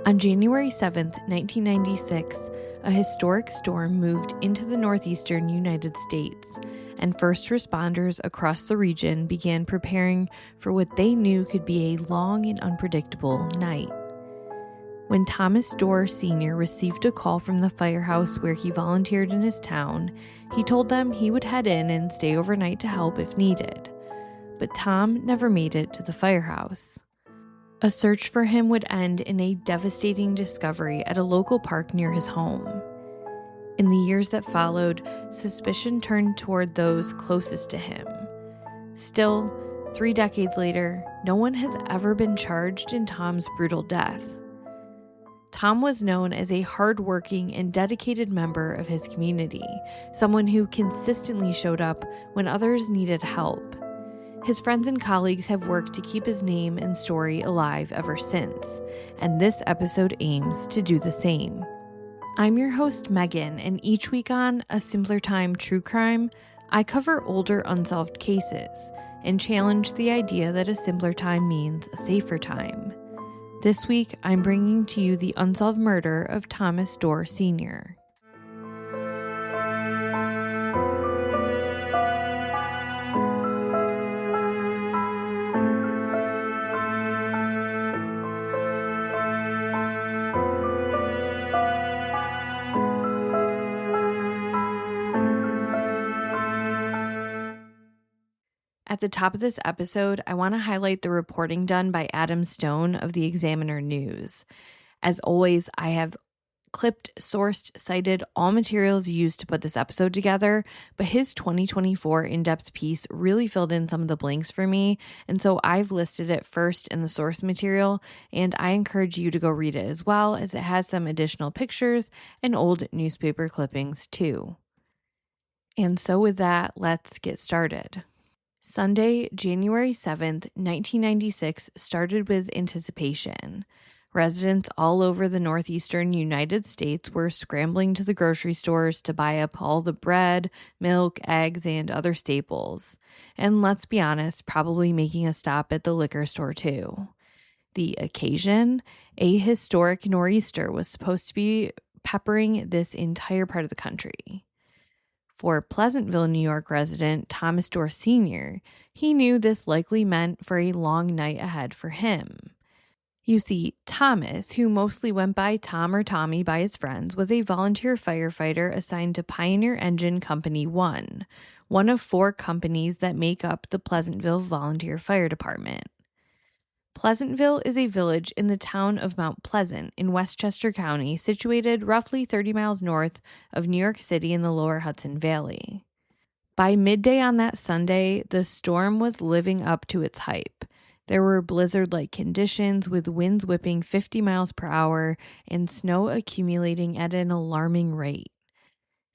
On January 7th, 1996, a historic storm moved into the northeastern United States, and first responders across the region began preparing for what they knew could be a long and unpredictable night. When Thomas Dorr Sr. received a call from the firehouse where he volunteered in his town, he told them he would head in and stay overnight to help if needed. But Tom never made it to the firehouse. A search for him would end in a devastating discovery at a local park near his home. In the years that followed, suspicion turned toward those closest to him. Still, 3 decades later, no one has ever been charged in Tom's brutal death. Tom was known as a hardworking and dedicated member of his community, someone who consistently showed up when others needed help. His friends and colleagues have worked to keep his name and story alive ever since, and this episode aims to do the same. I'm your host, Megan, and each week on A Simpler Time True Crime, I cover older unsolved cases and challenge the idea that a simpler time means a safer time. This week, I'm bringing to you the unsolved murder of Thomas Dorr Sr. At the top of this episode, I want to highlight the reporting done by Adam Stone of the Examiner News. As always, I have clipped, sourced, cited all materials used to put this episode together, but his 2024 in-depth piece really filled in some of the blanks for me, and so I've listed it first in the source material, and I encourage you to go read it as well, as it has some additional pictures and old newspaper clippings too. And so with that, let's get started. Sunday, January 7th, 1996 started with anticipation. Residents all over the northeastern United States were scrambling to the grocery stores to buy up all the bread, milk, eggs, and other staples. And let's be honest, probably making a stop at the liquor store too. The occasion? A historic nor'easter was supposed to be peppering this entire part of the country. For Pleasantville, New York resident Thomas Dorr Sr., he knew this likely meant for a long night ahead for him. You see, Thomas, who mostly went by Tom or Tommy by his friends, was a volunteer firefighter assigned to Pioneer Engine Company 1, one of 4 companies that make up the Pleasantville Volunteer Fire Department. Pleasantville is a village in the town of Mount Pleasant in Westchester County, situated roughly 30 miles north of New York City in the lower Hudson Valley. By midday on that Sunday, the storm was living up to its hype. There were blizzard-like conditions with winds whipping 50 miles per hour and snow accumulating at an alarming rate.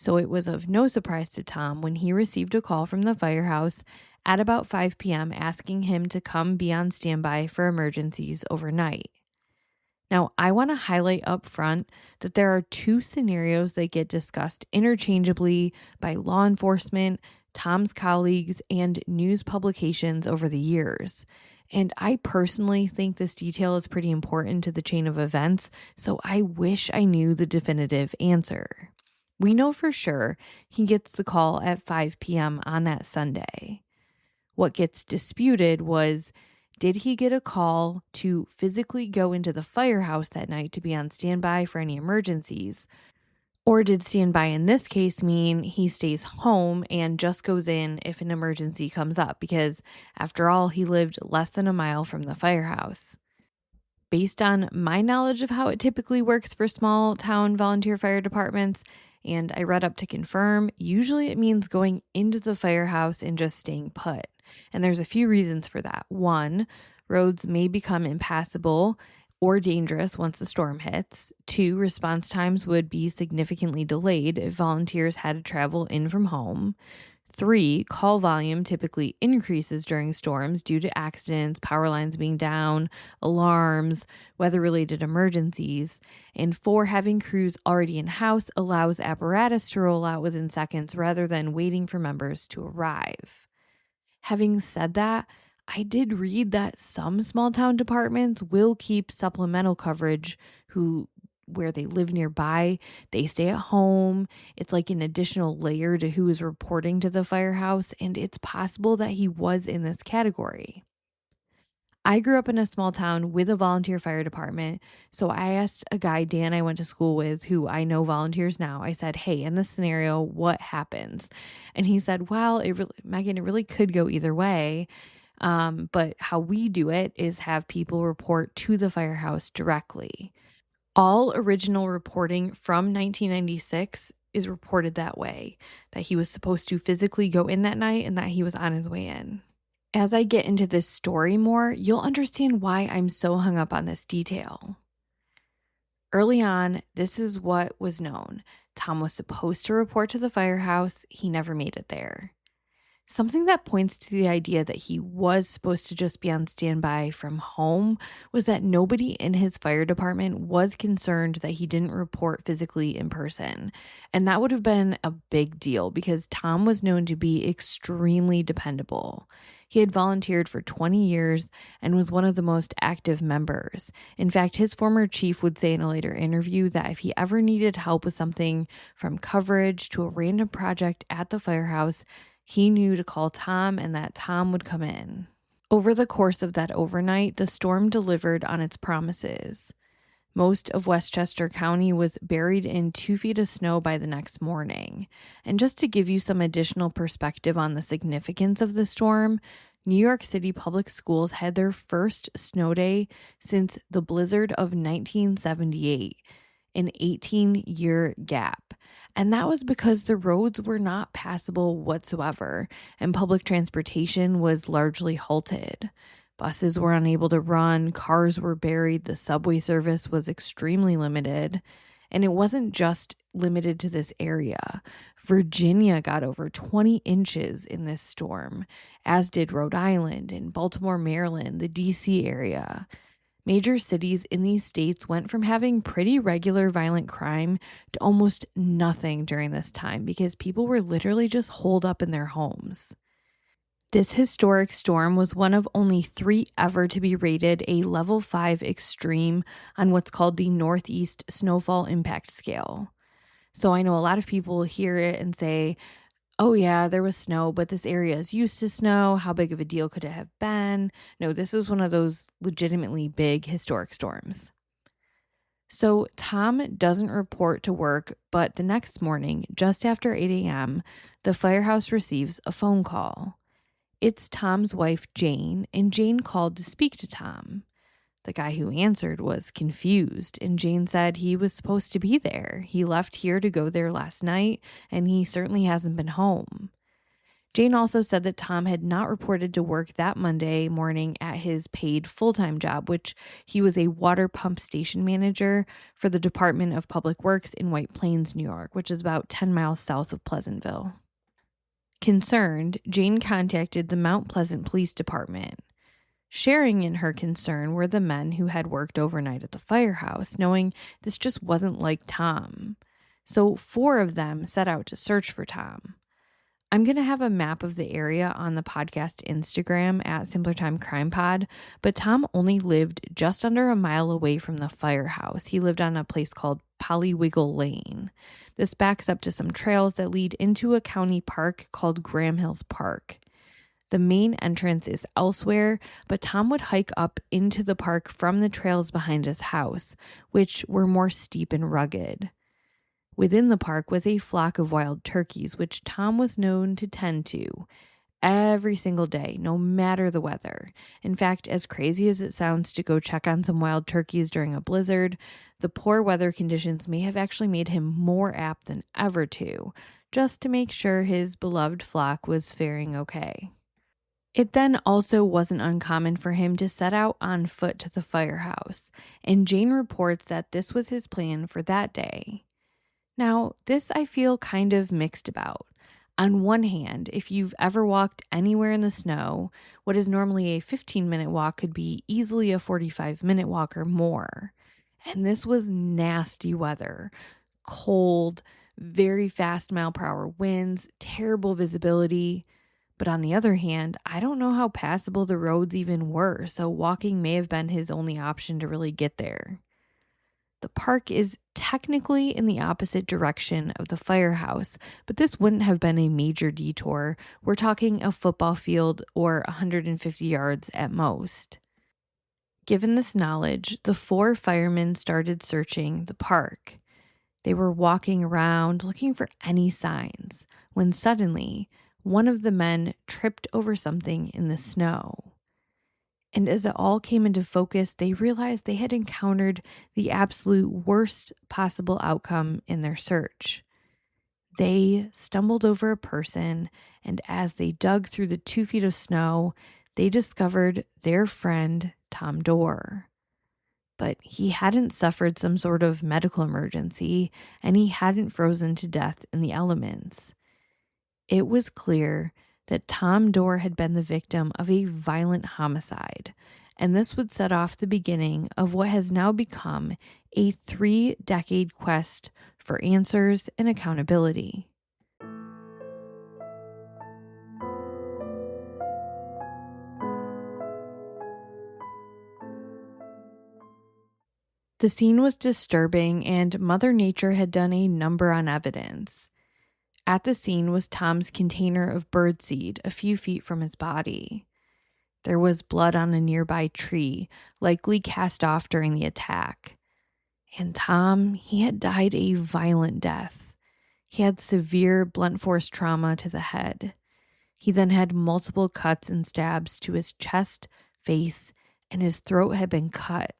So it was of no surprise to Tom when he received a call from the firehouse at about 5 p.m. asking him to come be on standby for emergencies overnight. Now, I want to highlight up front that there are 2 scenarios that get discussed interchangeably by law enforcement, Tom's colleagues, and news publications over the years. And I personally think this detail is pretty important to the chain of events, so I wish I knew the definitive answer. We know for sure he gets the call at 5 p.m. on that Sunday. What gets disputed was, did he get a call to physically go into the firehouse that night to be on standby for any emergencies? Or did standby in this case mean he stays home and just goes in if an emergency comes up? Because after all, he lived less than a mile from the firehouse. Based on my knowledge of how it typically works for small town volunteer fire departments, and I read up to confirm, usually it means going into the firehouse and just staying put. And there's a few reasons for that. 1, roads may become impassable or dangerous once the storm hits. 2, response times would be significantly delayed if volunteers had to travel in from home. 3, call volume typically increases during storms due to accidents, power lines being down, alarms, weather-related emergencies. And 4, having crews already in-house allows apparatus to roll out within seconds rather than waiting for members to arrive. Having said that, I did read that some small town departments will keep supplemental coverage where they live nearby, they stay at home. It's like an additional layer to who is reporting to the firehouse, and it's possible that he was in this category. I grew up in a small town with a volunteer fire department, so I asked a guy Dan I went to school with who I know volunteers now. I said, "Hey, in this scenario, what happens?" And he said, "Well, Megan, it really could go either way. But how we do it is have people report to the firehouse directly. All original reporting from 1996 is reported that way, that he was supposed to physically go in that night and that he was on his way in." As I get into this story more, you'll understand why I'm so hung up on this detail. Early on, this is what was known. Tom was supposed to report to the firehouse. He never made it there. Something that points to the idea that he was supposed to just be on standby from home was that nobody in his fire department was concerned that he didn't report physically in person. And that would have been a big deal because Tom was known to be extremely dependable. He had volunteered for 20 years and was one of the most active members. In fact, his former chief would say in a later interview that if he ever needed help with something from coverage to a random project at the firehouse, he knew to call Tom and that Tom would come in. Over the course of that overnight, the storm delivered on its promises. Most of Westchester County was buried in 2 feet of snow by the next morning. And just to give you some additional perspective on the significance of the storm, New York City public schools had their first snow day since the blizzard of 1978, an 18-year gap. And that was because the roads were not passable whatsoever, and public transportation was largely halted. Buses were unable to run, cars were buried, the subway service was extremely limited. And it wasn't just limited to this area. Virginia got over 20 inches in this storm, as did Rhode Island and Baltimore, Maryland, the D.C. area. Major cities in these states went from having pretty regular violent crime to almost nothing during this time because people were literally just holed up in their homes. This historic storm was one of only 3 ever to be rated a level 5 extreme on what's called the Northeast Snowfall Impact Scale. So I know a lot of people hear it and say, "Oh yeah, there was snow, but this area is used to snow. How big of a deal could it have been?" No, this was one of those legitimately big historic storms. So Tom doesn't report to work, but the next morning, just after 8 a.m., the firehouse receives a phone call. It's Tom's wife, Jane, and Jane called to speak to Tom. The guy who answered was confused, and Jane said he was supposed to be there. He left here to go there last night, and he certainly hasn't been home. Jane also said that Tom had not reported to work that Monday morning at his paid full-time job, which he was a water pump station manager for the Department of Public Works in White Plains, New York, which is about 10 miles south of Pleasantville. Concerned, Jane contacted the Mount Pleasant Police Department. Sharing in her concern were the men who had worked overnight at the firehouse, knowing this just wasn't like Tom. So 4 of them set out to search for Tom. I'm going to have a map of the area on the podcast Instagram at Simpler Time Crime Pod, but Tom only lived just under a mile away from the firehouse. He lived on a place called Pollywiggle Lane. This backs up to some trails that lead into a county park called Graham Hills Park. The main entrance is elsewhere, but Tom would hike up into the park from the trails behind his house, which were more steep and rugged. Within the park was a flock of wild turkeys, which Tom was known to tend to every single day, no matter the weather. In fact, as crazy as it sounds to go check on some wild turkeys during a blizzard, the poor weather conditions may have actually made him more apt than ever to, just to make sure his beloved flock was faring okay. It then also wasn't uncommon for him to set out on foot to the firehouse, and Jane reports that this was his plan for that day. Now, this I feel kind of mixed about. On one hand, if you've ever walked anywhere in the snow, what is normally a 15-minute walk could be easily a 45-minute walk or more. And this was nasty weather. Cold, very fast mile-per-hour winds, terrible visibility. But on the other hand, I don't know how passable the roads even were, so walking may have been his only option to really get there. The park is technically in the opposite direction of the firehouse, but this wouldn't have been a major detour. We're talking a football field or 150 yards at most. Given this knowledge, the 4 firemen started searching the park. They were walking around looking for any signs when suddenly one of the men tripped over something in the snow. And as it all came into focus, they realized they had encountered the absolute worst possible outcome in their search. They stumbled over a person, and as they dug through the 2 feet of snow, they discovered their friend, Tom Dorr. But he hadn't suffered some sort of medical emergency, and he hadn't frozen to death in the elements. It was clear that Tom Dorr had been the victim of a violent homicide, and this would set off the beginning of what has now become a 3-decade quest for answers and accountability. The scene was disturbing, and Mother Nature had done a number on evidence. At the scene was Tom's container of birdseed a few feet from his body. There was blood on a nearby tree, likely cast off during the attack. And Tom, he had died a violent death. He had severe blunt force trauma to the head. He then had multiple cuts and stabs to his chest, face, and his throat had been cut.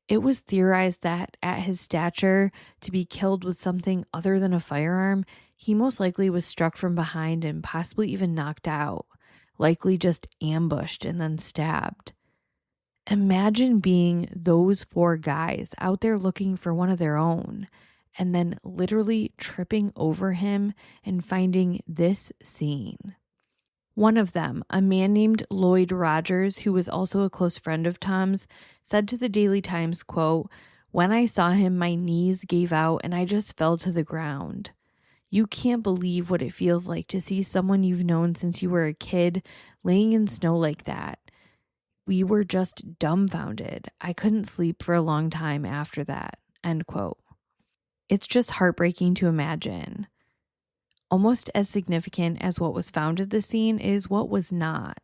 It was theorized that at his stature, to be killed with something other than a firearm, he most likely was struck from behind and possibly even knocked out, likely just ambushed and then stabbed. Imagine being those 4 guys out there looking for one of their own, and then literally tripping over him and finding this scene. One of them, a man named Lloyd Rogers, who was also a close friend of Tom's, said to the Daily Times, quote, "When I saw him, my knees gave out and I just fell to the ground. You can't believe what it feels like to see someone you've known since you were a kid laying in snow like that. We were just dumbfounded. I couldn't sleep for a long time after that." End quote. It's just heartbreaking to imagine. Almost as significant as what was found at the scene is what was not.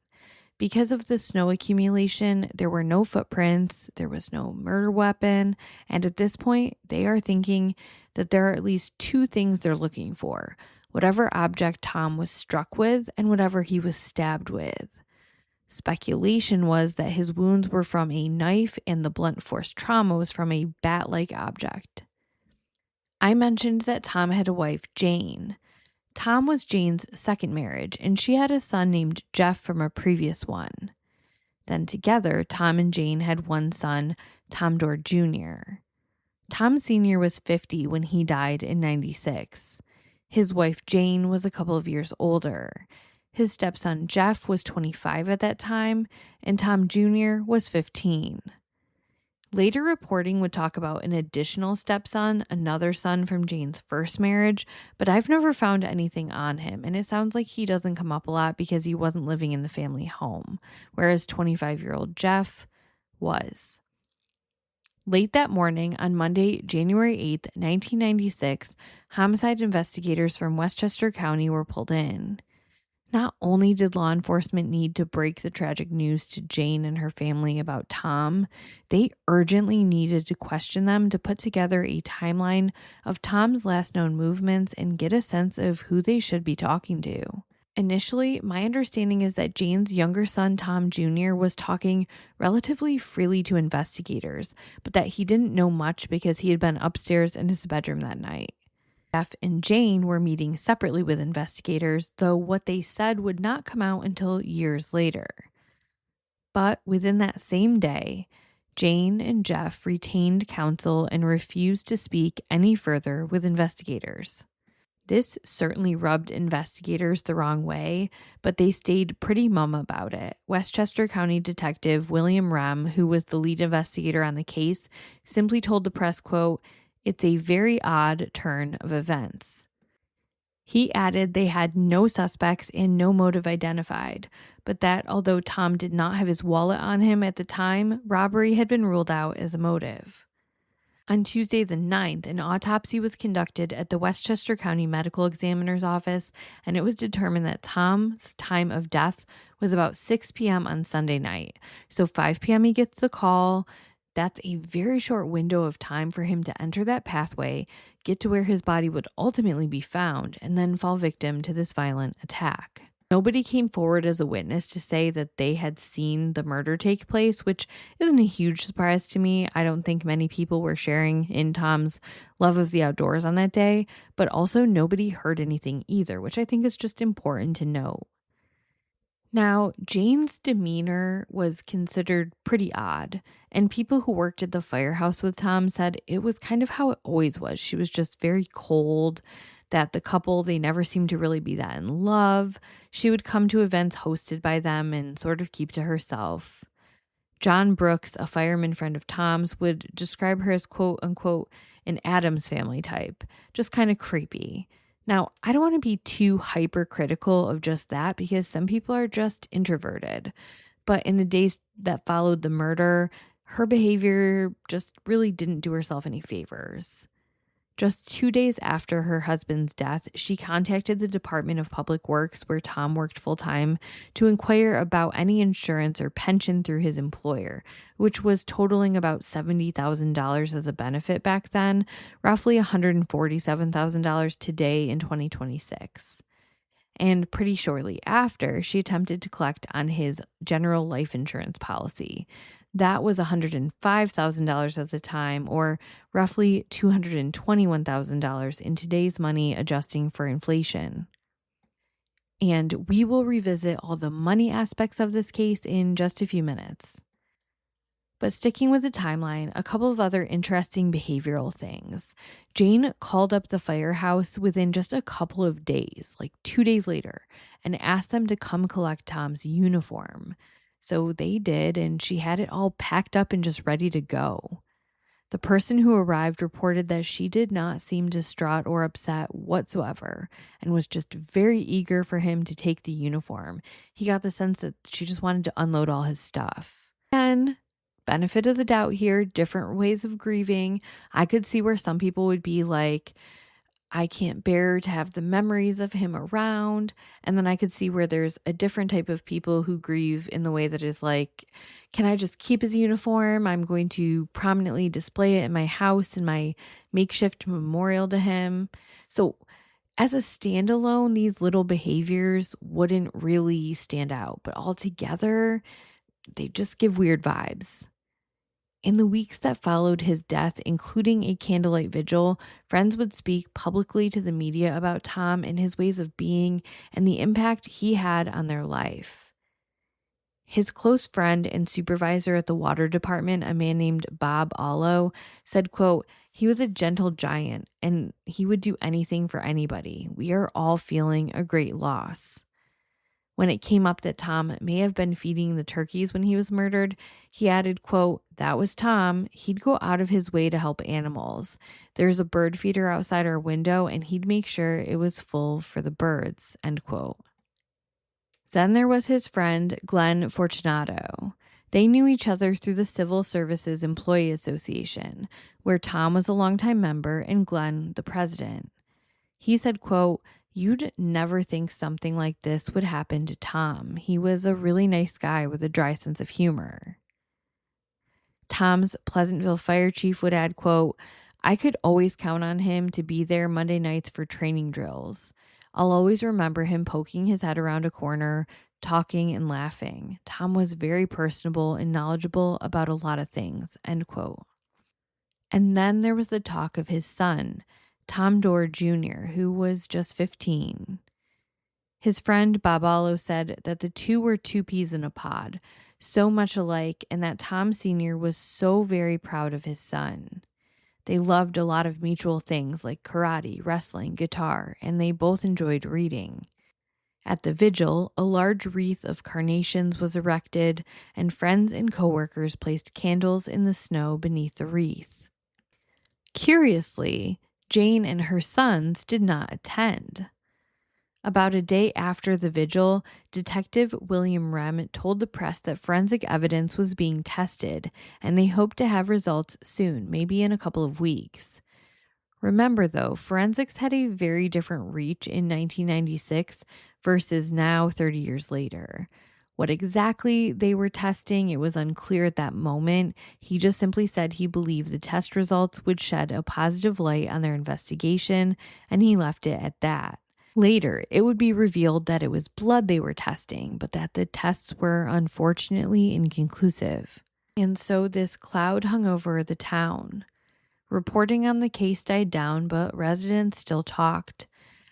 Because of the snow accumulation, there were no footprints, there was no murder weapon, and at this point, they are thinking that there are at least 2 things they're looking for: whatever object Tom was struck with and whatever he was stabbed with. Speculation was that his wounds were from a knife and the blunt force trauma was from a bat-like object. I mentioned that Tom had a wife, Jane. Tom was Jane's second marriage, and she had a son named Jeff from a previous one. Then together, Tom and Jane had one son, Tom Dorr Jr. Tom Sr. was 50 when he died in 96. His wife, Jane, was a couple of years older. His stepson, Jeff, was 25 at that time, and Tom Jr. was 15. Later reporting would talk about an additional stepson, another son from Jane's first marriage, but I've never found anything on him, and it sounds like he doesn't come up a lot because he wasn't living in the family home, whereas 25-year-old Jeff was. Late that morning, on Monday, January 8th, 1996, homicide investigators from Westchester County were pulled in. Not only did law enforcement need to break the tragic news to Jane and her family about Tom, they urgently needed to question them to put together a timeline of Tom's last known movements and get a sense of who they should be talking to. Initially, my understanding is that Jane's younger son, Tom Jr., was talking relatively freely to investigators, but that he didn't know much because he had been upstairs in his bedroom that night. Jeff and Jane were meeting separately with investigators, though what they said would not come out until years later. But within that same day, Jane and Jeff retained counsel and refused to speak any further with investigators. This certainly rubbed investigators the wrong way, but they stayed pretty mum about it. Westchester County Detective William Rem, who was the lead investigator on the case, simply told the press, quote, "It's a very odd turn of events." He added they had no suspects and no motive identified, but that although Tom did not have his wallet on him at the time, robbery had been ruled out as a motive. On Tuesday the 9th, an autopsy was conducted at the Westchester County Medical Examiner's office, and it was determined that Tom's time of death was about 6 p.m. on Sunday night. So 5 p.m. he gets the call. That's a very short window of time for him to enter that pathway, get to where his body would ultimately be found, and then fall victim to this violent attack. Nobody came forward as a witness to say that they had seen the murder take place, which isn't a huge surprise to me. I don't think many people were sharing in Tom's love of the outdoors on that day, but also nobody heard anything either, which I think is just important to note. Now, Jane's demeanor was considered pretty odd, and people who worked at the firehouse with Tom said it was kind of how it always was. She was just very cold, that the couple, they never seemed to really be that in love. She would come to events hosted by them and sort of keep to herself. John Brooks, a fireman friend of Tom's, would describe her as quote unquote an Addams family type, just kind of creepy. Now, I don't want to be too hypercritical of just that because some people are just introverted. But in the days that followed the murder, her behavior just really didn't do herself any favors. Just 2 days after her husband's death, she contacted the Department of Public Works, where Tom worked full-time, to inquire about any insurance or pension through his employer, which was totaling about $70,000 as a benefit back then, roughly $147,000 today in 2026. And pretty shortly after, she attempted to collect on his general life insurance policy. That was $105,000 at the time, or roughly $221,000 in today's money, adjusting for inflation. And we will revisit all the money aspects of this case in just a few minutes. But sticking with the timeline, a couple of other interesting behavioral things. Jane called up the firehouse within just a couple of days, like 2 days later, and asked them to come collect Tom's uniform. So they did, and she had it all packed up and just ready to go. The person who arrived reported that she did not seem distraught or upset whatsoever and was just very eager for him to take the uniform. He got the sense that she just wanted to unload all his stuff. And benefit of the doubt here, different ways of grieving. I could see where some people would be like, I can't bear to have the memories of him around. And then I could see where there's a different type of people who grieve in the way that is like, can I just keep his uniform? I'm going to prominently display it in my house in my makeshift memorial to him. So as a standalone, these little behaviors wouldn't really stand out, but altogether, they just give weird vibes. In the weeks that followed his death, including a candlelight vigil, friends would speak publicly to the media about Tom and his ways of being and the impact he had on their life. His close friend and supervisor at the water department, a man named Bob Allo, said, quote, "He was a gentle giant and he would do anything for anybody. We are all feeling a great loss." When it came up that Tom may have been feeding the turkeys when he was murdered, he added, quote, "That was Tom. He'd go out of his way to help animals. There's a bird feeder outside our window, and he'd make sure it was full for the birds," end quote. Then there was his friend, Glenn Fortunato. They knew each other through the Civil Services Employee Association, where Tom was a longtime member and Glenn the president. He said, quote, "You'd never think something like this would happen to Tom. He was a really nice guy with a dry sense of humor." Tom's Pleasantville fire chief would add, quote, "I could always count on him to be there Monday nights for training drills. I'll always remember him poking his head around a corner, talking and laughing. Tom was very personable and knowledgeable about a lot of things," end quote. And then there was the talk of his son, Tom Dorr Jr., who was just 15. His friend Bob Allo said that the two were two peas in a pod, so much alike, and that Tom Sr. was so very proud of his son. They loved a lot of mutual things like karate, wrestling, guitar, and they both enjoyed reading. At the vigil, a large wreath of carnations was erected, and friends and coworkers placed candles in the snow beneath the wreath. Curiously, Jane and her sons did not attend. About a day after the vigil, Detective William Rem told the press that forensic evidence was being tested and they hoped to have results soon, maybe in a couple of weeks. Remember, though, forensics had a very different reach in 1996 versus now 30 years later. What exactly they were testing, it was unclear at that moment. He just simply said he believed the test results would shed a positive light on their investigation, and he left it at that. Later, it would be revealed that it was blood they were testing, but that the tests were unfortunately inconclusive. And so this cloud hung over the town. Reporting on the case died down, but residents still talked.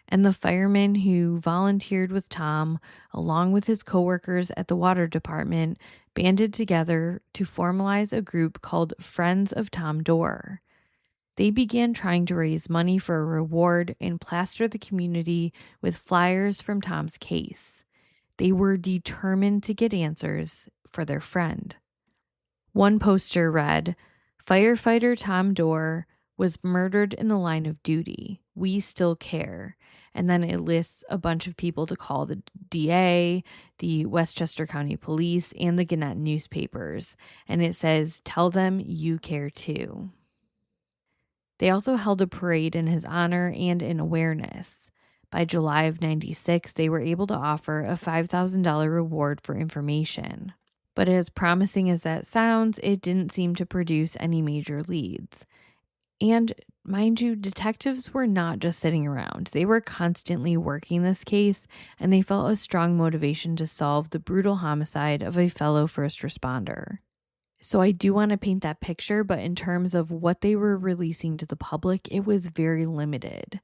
And the firemen who volunteered with Tom, along with his coworkers at the water department, banded together to formalize a group called Friends of Tom Dorr. They began trying to raise money for a reward and plaster the community with flyers from Tom's case. They were determined to get answers for their friend. One poster read, "Firefighter Tom Dorr was murdered in the line of duty. We still care." And then it lists a bunch of people to call: the DA, the Westchester County Police, and the Gannett newspapers. And it says, "Tell them you care too." They also held a parade in his honor and in awareness. By July of 96, they were able to offer a $5,000 reward for information. But as promising as that sounds, it didn't seem to produce any major leads. And mind you, detectives were not just sitting around. They were constantly working this case, and they felt a strong motivation to solve the brutal homicide of a fellow first responder. So I do want to paint that picture, but in terms of what they were releasing to the public, it was very limited.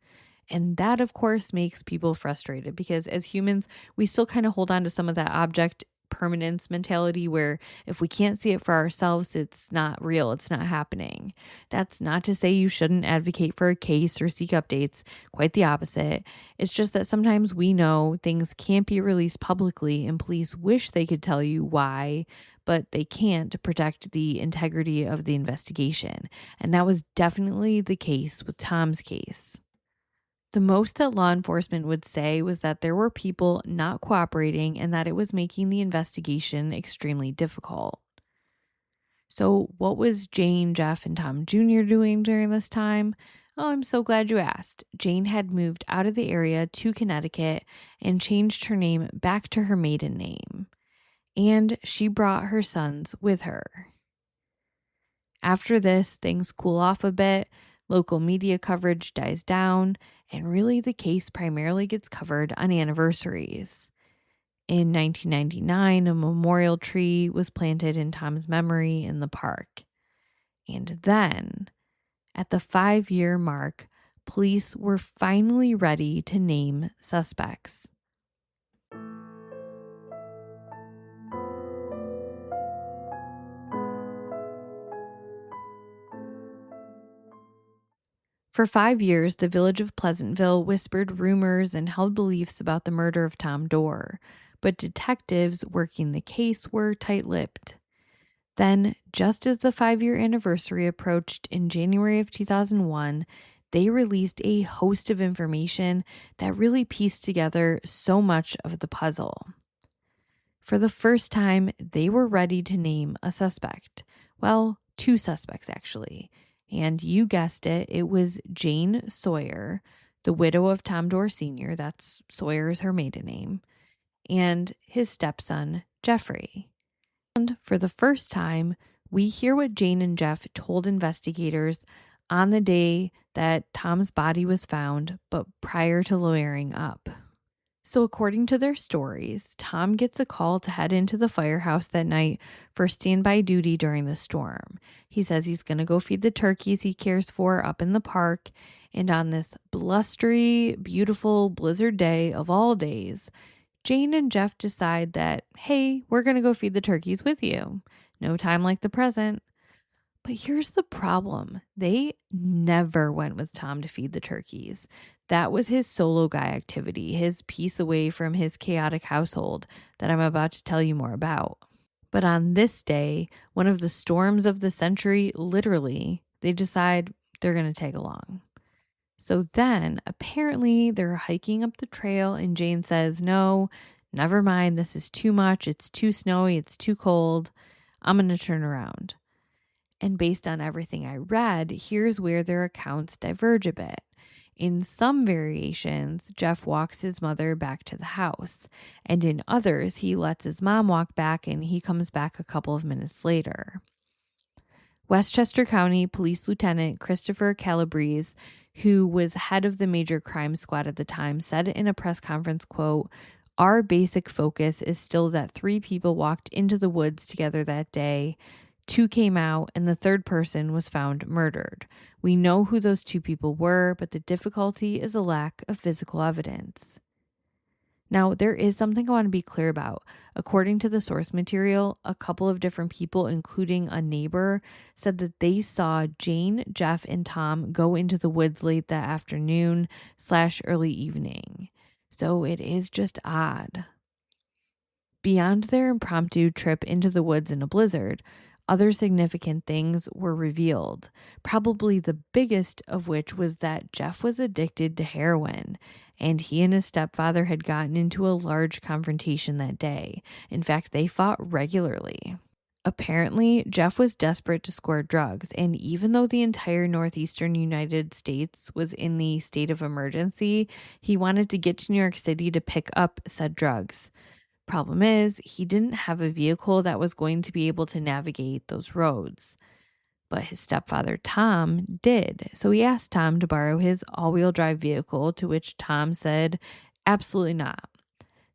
And that, of course, makes people frustrated because as humans, we still kind of hold on to some of that object permanence mentality where if we can't see it for ourselves, it's not real, it's not happening. That's not to say you shouldn't advocate for a case or seek updates, quite the opposite. It's just that sometimes we know things can't be released publicly and police wish they could tell you why, but they can't to protect the integrity of the investigation. And that was definitely the case with Tom's case. The most that law enforcement would say was that there were people not cooperating and that it was making the investigation extremely difficult. So, what was Jane, Jeff, and Tom Jr. doing during this time? Oh, I'm so glad you asked. Jane had moved out of the area to Connecticut and changed her name back to her maiden name. And she brought her sons with her. After this, things cool off a bit. Local media coverage dies down, and really the case primarily gets covered on anniversaries. In 1999, a memorial tree was planted in Tom's memory in the park. And then, at the 5-year mark, police were finally ready to name suspects. For 5 years, the village of Pleasantville whispered rumors and held beliefs about the murder of Tom Dorr, but detectives working the case were tight-lipped. Then, just as the 5-year anniversary approached in January of 2001, they released a host of information that really pieced together so much of the puzzle. For the first time, they were ready to name a suspect. Well, 2 suspects, actually. And you guessed it, it was Jane Sawyer, the widow of Tom Dorr Sr., that's Sawyer's her maiden name, and his stepson, Jeffrey. And for the first time, we hear what Jane and Jeff told investigators on the day that Tom's body was found, but prior to lawyering up. So according to their stories, Tom gets a call to head into the firehouse that night for standby duty during the storm. He says he's going to go feed the turkeys he cares for up in the park. And on this blustery, beautiful blizzard day of all days, Jane and Jeff decide that, hey, we're going to go feed the turkeys with you. No time like the present. But here's the problem. They never went with Tom to feed the turkeys. That was his solo guy activity, his piece away from his chaotic household that I'm about to tell you more about. But on this day, one of the storms of the century, literally, they decide they're going to tag along. So then apparently they're hiking up the trail and Jane says, "No, never mind. This is too much. It's too snowy. It's too cold. I'm going to turn around." And based on everything I read, here's where their accounts diverge a bit. In some variations, Jeff walks his mother back to the house, and in others, he lets his mom walk back and he comes back a couple of minutes later. Westchester County Police Lieutenant Christopher Calabrese, who was head of the major crime squad at the time, said in a press conference, quote, "Our basic focus is still that 3 people walked into the woods together that day. 2 came out, and the 3rd person was found murdered. We know who those 2 people were, but the difficulty is a lack of physical evidence." Now, there is something I want to be clear about. According to the source material, a couple of different people, including a neighbor, said that they saw Jane, Jeff, and Tom go into the woods late that afternoon/early evening. So it is just odd. Beyond their impromptu trip into the woods in a blizzard, other significant things were revealed, probably the biggest of which was that Jeff was addicted to heroin, and he and his stepfather had gotten into a large confrontation that day. In fact, they fought regularly. Apparently, Jeff was desperate to score drugs, and even though the entire Northeastern United States was in the state of emergency, he wanted to get to New York City to pick up said drugs. Problem is, he didn't have a vehicle that was going to be able to navigate those roads. But his stepfather, Tom, did. So he asked Tom to borrow his all-wheel drive vehicle, to which Tom said, "Absolutely not."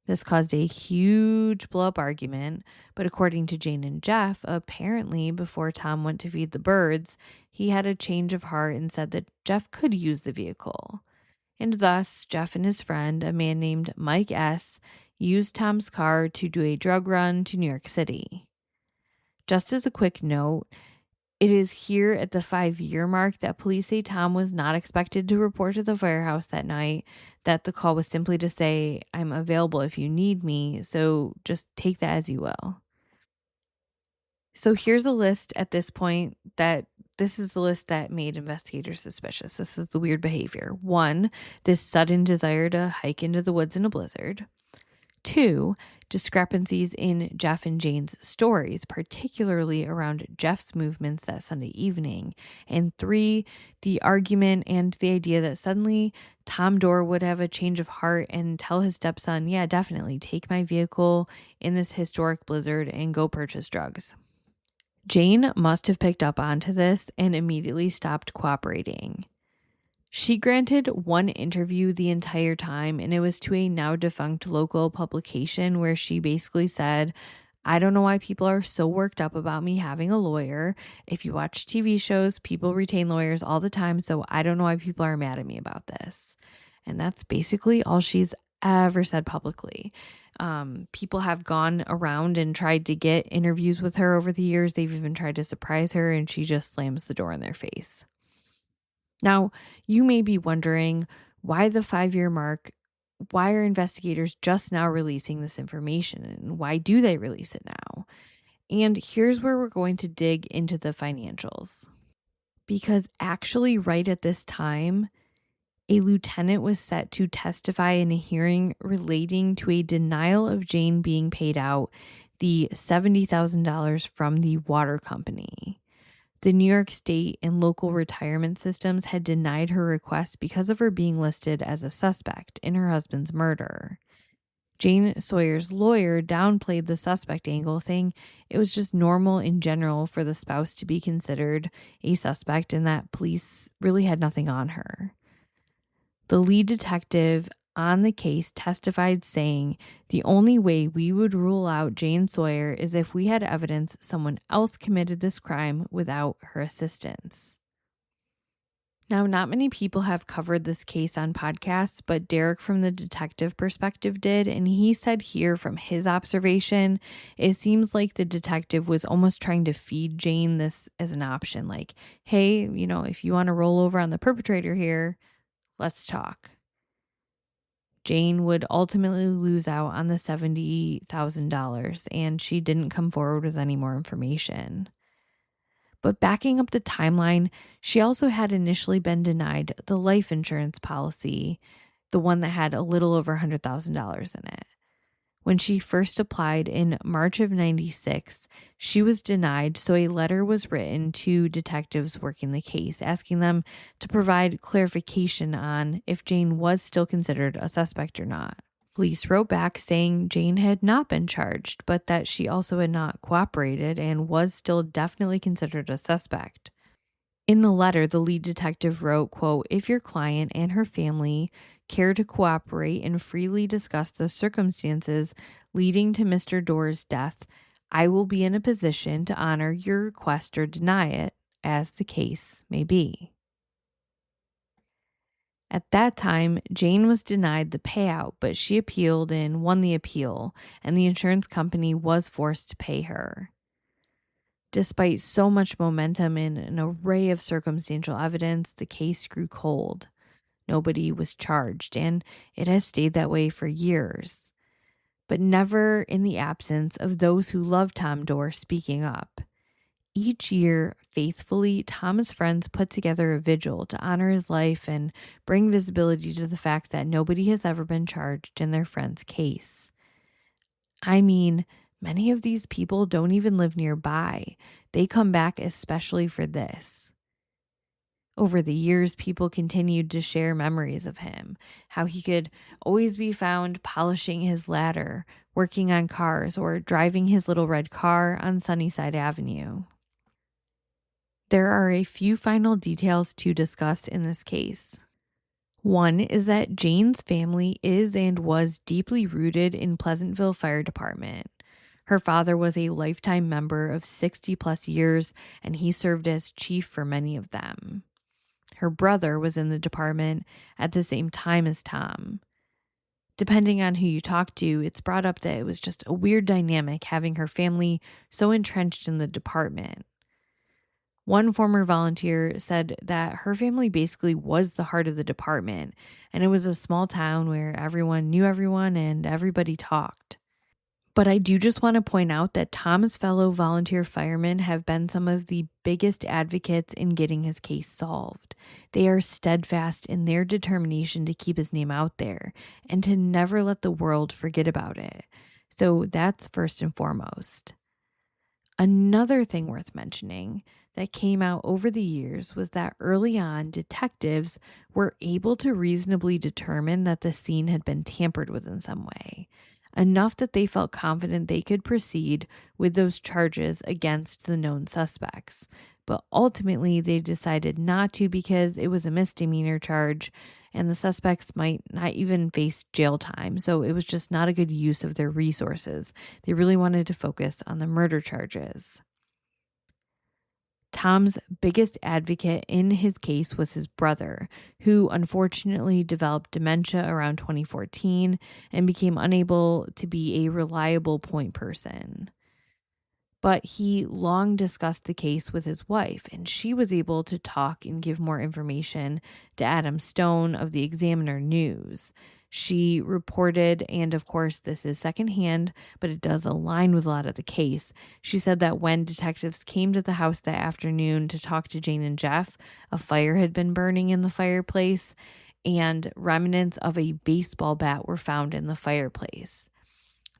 This caused a huge blow-up argument, but according to Jane and Jeff, apparently before Tom went to feed the birds, he had a change of heart and said that Jeff could use the vehicle. And thus, Jeff and his friend, a man named Mike S., used Tom's car to do a drug run to New York City. Just as a quick note, it is here at the 5-year mark that police say Tom was not expected to report to the firehouse that night, that the call was simply to say, "I'm available if you need me, so just take that as you will." So here's a list at this point this is the list that made investigators suspicious. This is the weird behavior. 1, this sudden desire to hike into the woods in a blizzard. 2, discrepancies in Jeff and Jane's stories, particularly around Jeff's movements that Sunday evening. And 3, the argument and the idea that suddenly Tom Dorr would have a change of heart and tell his stepson, "Yeah, definitely take my vehicle in this historic blizzard and go purchase drugs." Jane must have picked up onto this and immediately stopped cooperating. She granted one interview the entire time, and it was to a now defunct local publication where she basically said, "I don't know why people are so worked up about me having a lawyer. If you watch TV shows, people retain lawyers all the time, so I don't know why people are mad at me about this." And that's basically all she's ever said publicly. People have gone around and tried to get interviews with her over the years. They've even tried to surprise her, and she just slams the door in their face. Now, you may be wondering, why the 5-year mark? Why are investigators just now releasing this information, and why do they release it now? And here's where we're going to dig into the financials. Because actually, right at this time, a lieutenant was set to testify in a hearing relating to a denial of Jane being paid out the $70,000 from the water company. The New York State and local retirement systems had denied her request because of her being listed as a suspect in her husband's murder. Jane Sawyer's lawyer downplayed the suspect angle, saying it was just normal in general for the spouse to be considered a suspect and that police really had nothing on her. The lead detective on the case testified, saying, "The only way we would rule out Jane Sawyer is if we had evidence someone else committed this crime without her assistance." Now, not many people have covered this case on podcasts, but Derek from the detective perspective did, and he said here from his observation, it seems like the detective was almost trying to feed Jane this as an option, like, "Hey, if you want to roll over on the perpetrator here, let's talk." Jane would ultimately lose out on the $70,000, and she didn't come forward with any more information. But backing up the timeline, she also had initially been denied the life insurance policy, the one that had a little over $100,000 in it. When she first applied in March of 96, she was denied, so a letter was written to detectives working the case, asking them to provide clarification on if Jane was still considered a suspect or not. Police wrote back saying Jane had not been charged, but that she also had not cooperated and was still definitely considered a suspect. In the letter, the lead detective wrote, quote, "If your client and her family care to cooperate and freely discuss the circumstances leading to Mr. Dorr's death, I will be in a position to honor your request or deny it, as the case may be." At that time, Jane was denied the payout, but she appealed and won the appeal, and the insurance company was forced to pay her. Despite so much momentum and an array of circumstantial evidence, the case grew cold. Nobody was charged, and it has stayed that way for years. But never in the absence of those who loved Tom Dorr speaking up. Each year, faithfully, Tom's friends put together a vigil to honor his life and bring visibility to the fact that nobody has ever been charged in their friend's case. I mean, many of these people don't even live nearby. They come back especially for this. Over the years, people continued to share memories of him, how he could always be found polishing his ladder, working on cars, or driving his little red car on Sunnyside Avenue. There are a few final details to discuss in this case. One is that Jane's family is and was deeply rooted in Pleasantville Fire Department. Her father was a lifetime member of 60 plus years, and he served as chief for many of them. Her brother was in the department at the same time as Tom. Depending on who you talk to, it's brought up that it was just a weird dynamic having her family so entrenched in the department. One former volunteer said that her family basically was the heart of the department, and it was a small town where everyone knew everyone and everybody talked. But I do just want to point out that Tom's fellow volunteer firemen have been some of the biggest advocates in getting his case solved. They are steadfast in their determination to keep his name out there and to never let the world forget about it. So that's first and foremost. Another thing worth mentioning that came out over the years was that early on, detectives were able to reasonably determine that the scene had been tampered with in some way, enough that they felt confident they could proceed with those charges against the known suspects. But ultimately, they decided not to because it was a misdemeanor charge and the suspects might not even face jail time. So it was just not a good use of their resources. They really wanted to focus on the murder charges. Tom's biggest advocate in his case was his brother, who unfortunately developed dementia around 2014 and became unable to be a reliable point person. But he long discussed the case with his wife, and she was able to talk and give more information to Adam Stone of the Examiner News. She reported, and of course this is secondhand, but it does align with a lot of the case. She said that when detectives came to the house that afternoon to talk to Jane and Jeff, a fire had been burning in the fireplace, and remnants of a baseball bat were found in the fireplace.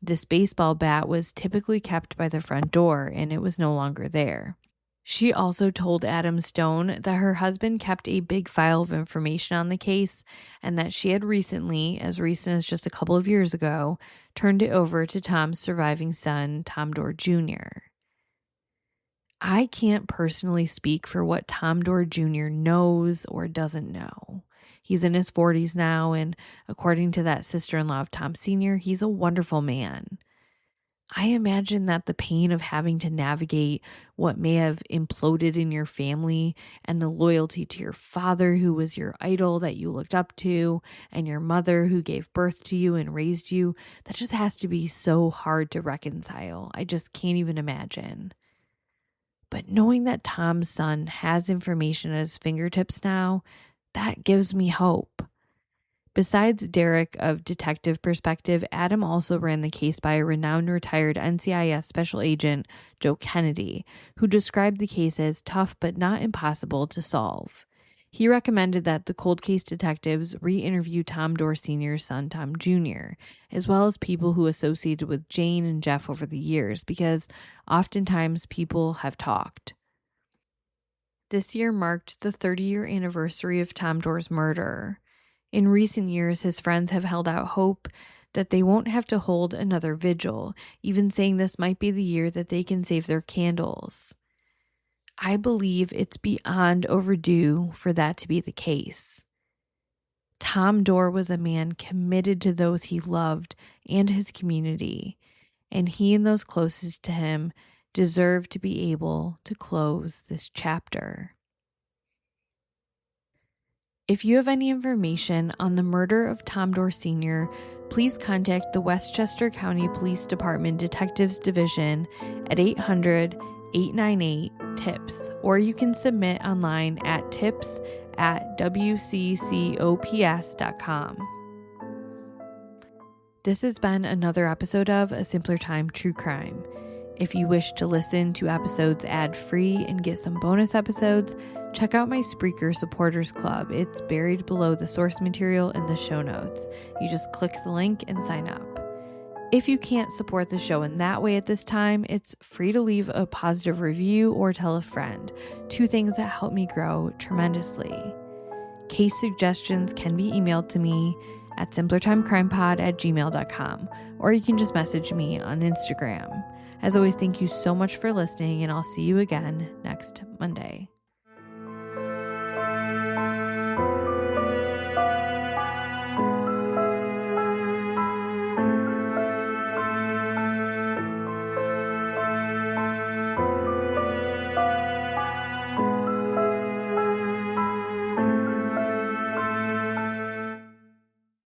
This baseball bat was typically kept by the front door, and it was no longer there. She also told Adam Stone that her husband kept a big file of information on the case and that she had recently, as recent as just a couple of years ago, turned it over to Tom's surviving son, Tom Dorr Jr. I can't personally speak for what Tom Dorr Jr. knows or doesn't know. He's in his 40s now, and according to that sister-in-law of Tom Sr., he's a wonderful man. I imagine that the pain of having to navigate what may have imploded in your family and the loyalty to your father, who was your idol that you looked up to, and your mother who gave birth to you and raised you, that just has to be so hard to reconcile. I just can't even imagine. But knowing that Tom's son has information at his fingertips now, that gives me hope. Besides Derek of Detective Perspective, Adam also ran the case by a renowned retired NCIS special agent, Joe Kennedy, who described the case as tough but not impossible to solve. He recommended that the cold case detectives re-interview Tom Dorr Sr.'s son, Tom Jr., as well as people who associated with Jane and Jeff over the years, because oftentimes people have talked. This year marked the 30-year anniversary of Tom Dorr's murder. In recent years, his friends have held out hope that they won't have to hold another vigil, even saying this might be the year that they can save their candles. I believe it's beyond overdue for that to be the case. Tom Dorr was a man committed to those he loved and his community, and he and those closest to him deserve to be able to close this chapter. If you have any information on the murder of Tom Dorr Sr., please contact the Westchester County Police Department Detectives Division at 800-898-TIPS, or you can submit online at tips@wccops.com. This has been another episode of A Simpler Time True Crime. If you wish to listen to episodes ad-free and get some bonus episodes, check out my Spreaker Supporters Club. It's buried below the source material in the show notes. You just click the link and sign up. If you can't support the show in that way at this time, it's free to leave a positive review or tell a friend. 2 things that help me grow tremendously. Case suggestions can be emailed to me at simplertimecrimepod@gmail.com, or you can just message me on Instagram. As always, thank you so much for listening, and I'll see you again next Monday.